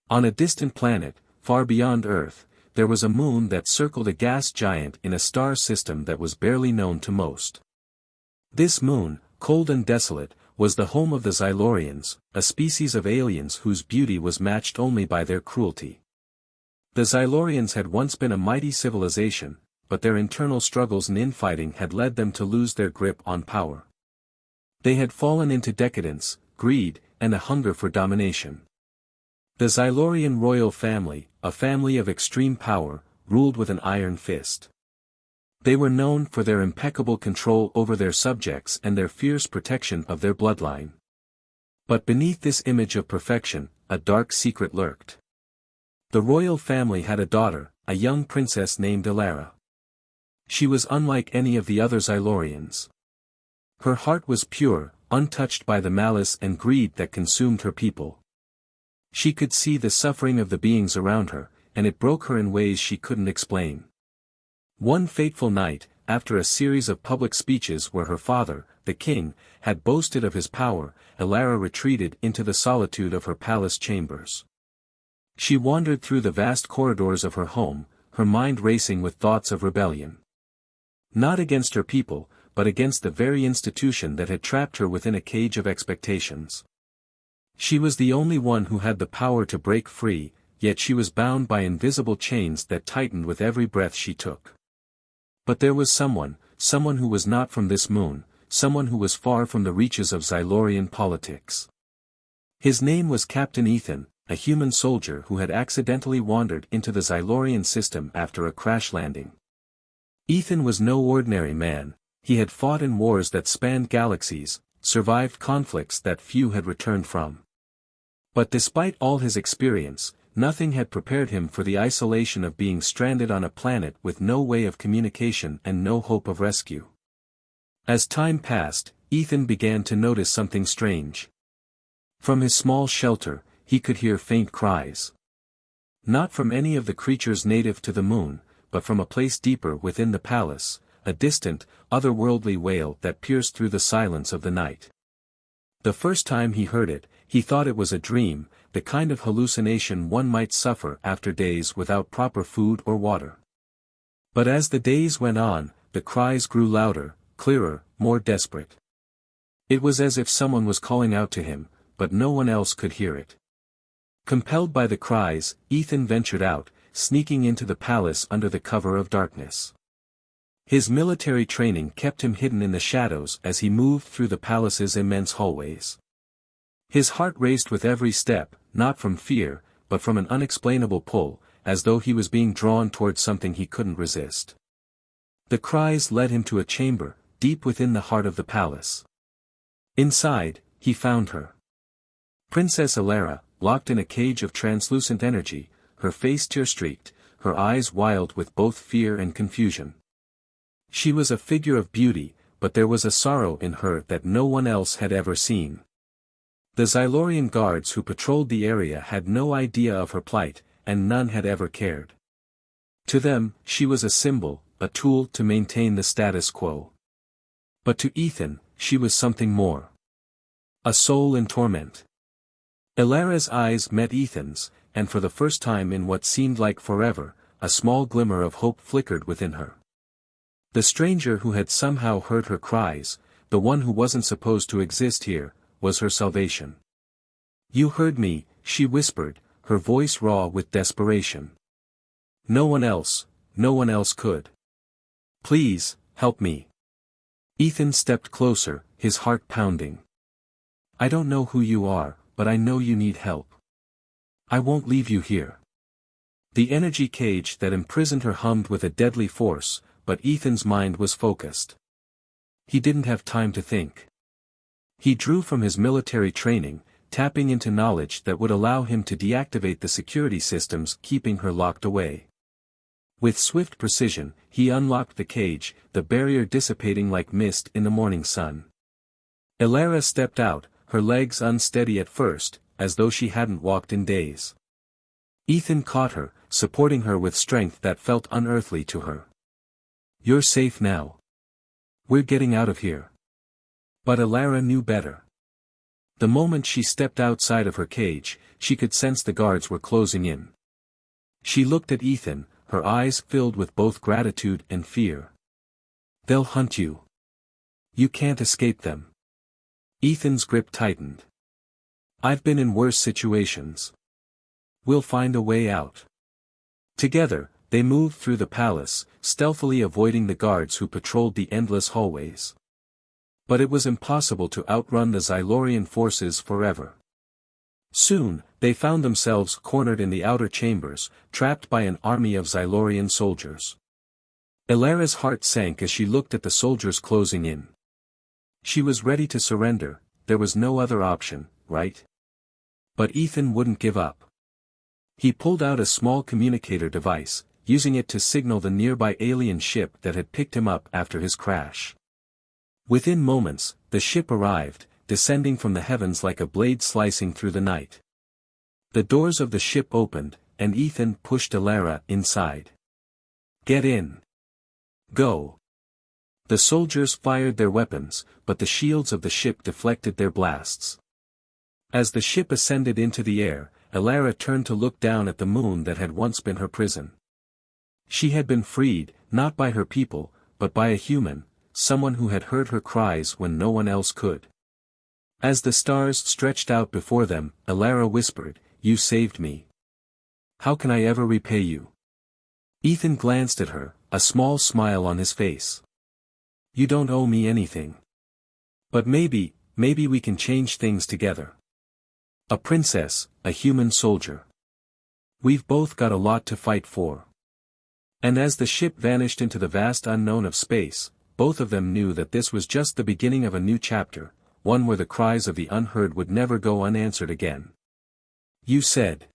On a distant planet, far beyond Earth, there was a moon that circled a gas giant in a star system that was barely known to most. This moon, cold and desolate, was the home of the Xylorians, a species of aliens whose beauty was matched only by their cruelty. The Xylorians had once been a mighty civilization, but their internal struggles and infighting had led them to lose their grip on power. They had fallen into decadence, greed, and a hunger for domination. The Xylorian royal family, a family of extreme power, ruled with an iron fist. They were known for their impeccable control over their subjects and their fierce protection of their bloodline. But beneath this image of perfection, a dark secret lurked. The royal family had a daughter, a young princess named Elara. She was unlike any of the other Xylorians. Her heart was pure, untouched by the malice and greed that consumed her people. She could see the suffering of the beings around her, and it broke her in ways she couldn't explain. One fateful night, after a series of public speeches where her father, the king, had boasted of his power, Elara retreated into the solitude of her palace chambers. She wandered through the vast corridors of her home, her mind racing with thoughts of rebellion. Not against her people, but against the very institution that had trapped her within a cage of expectations. She was the only one who had the power to break free, yet she was bound by invisible chains that tightened with every breath she took. But there was someone who was not from this moon, someone who was far from the reaches of Xylorian politics. His name was Captain Ethan, a human soldier who had accidentally wandered into the Xylorian system after a crash landing. Ethan was no ordinary man. He had fought in wars that spanned galaxies, survived conflicts that few had returned from. But despite all his experience, nothing had prepared him for the isolation of being stranded on a planet with no way of communication and no hope of rescue. As time passed, Ethan began to notice something strange. From his small shelter, he could hear faint cries. Not from any of the creatures native to the moon, but from a place deeper within the palace, a distant, otherworldly wail that pierced through the silence of the night. The first time he heard it, he thought it was a dream, the kind of hallucination one might suffer after days without proper food or water. But as the days went on, the cries grew louder, clearer, more desperate. It was as if someone was calling out to him, but no one else could hear it. Compelled by the cries, Ethan ventured out, sneaking into the palace under the cover of darkness. His military training kept him hidden in the shadows as he moved through the palace's immense hallways. His heart raced with every step, not from fear, but from an unexplainable pull, as though he was being drawn towards something he couldn't resist. The cries led him to a chamber, deep within the heart of the palace. Inside, he found her. Princess Elara, locked in a cage of translucent energy, her face tear-streaked, her eyes wild with both fear and confusion. She was a figure of beauty, but there was a sorrow in her that no one else had ever seen. The Xylorian guards who patrolled the area had no idea of her plight, and none had ever cared. To them, she was a symbol, a tool to maintain the status quo. But to Ethan, she was something more. A soul in torment. Elara's eyes met Ethan's, and for the first time in what seemed like forever, a small glimmer of hope flickered within her. The stranger who had somehow heard her cries, the one who wasn't supposed to exist here, was her salvation. "You heard me," she whispered, her voice raw with desperation. No one else could. "Please, help me." Ethan stepped closer, his heart pounding. "I don't know who you are, but I know you need help. I won't leave you here." The energy cage that imprisoned her hummed with a deadly force, but Ethan's mind was focused. He didn't have time to think. He drew from his military training, tapping into knowledge that would allow him to deactivate the security systems keeping her locked away. With swift precision, he unlocked the cage, the barrier dissipating like mist in the morning sun. Elara stepped out, her legs unsteady at first, as though she hadn't walked in days. Ethan caught her, supporting her with strength that felt unearthly to her. "You're safe now. We're getting out of here." But Elara knew better. The moment she stepped outside of her cage, she could sense the guards were closing in. She looked at Ethan, her eyes filled with both gratitude and fear. They'll hunt you. You can't escape them. Ethan's grip tightened. I've been in worse situations. We'll find a way out. Together, they moved through the palace, stealthily avoiding the guards who patrolled the endless hallways. But it was impossible to outrun the Xylorian forces forever. Soon, they found themselves cornered in the outer chambers, trapped by an army of Xylorian soldiers. Elara's heart sank as she looked at the soldiers closing in. She was ready to surrender, there was no other option, right? But Ethan wouldn't give up. He pulled out a small communicator device, using it to signal the nearby alien ship that had picked him up after his crash. Within moments, the ship arrived, descending from the heavens like a blade slicing through the night. The doors of the ship opened, and Ethan pushed Elara inside. Get in. Go. The soldiers fired their weapons, but the shields of the ship deflected their blasts. As the ship ascended into the air, Elara turned to look down at the moon that had once been her prison. She had been freed, not by her people, but by a human, someone who had heard her cries when no one else could. As the stars stretched out before them, Elara whispered, "You saved me. How can I ever repay you?" Ethan glanced at her, a small smile on his face. "You don't owe me anything. But maybe we can change things together. A princess, a human soldier. We've both got a lot to fight for." And as the ship vanished into the vast unknown of space, both of them knew that this was just the beginning of a new chapter, one where the cries of the unheard would never go unanswered again. "You said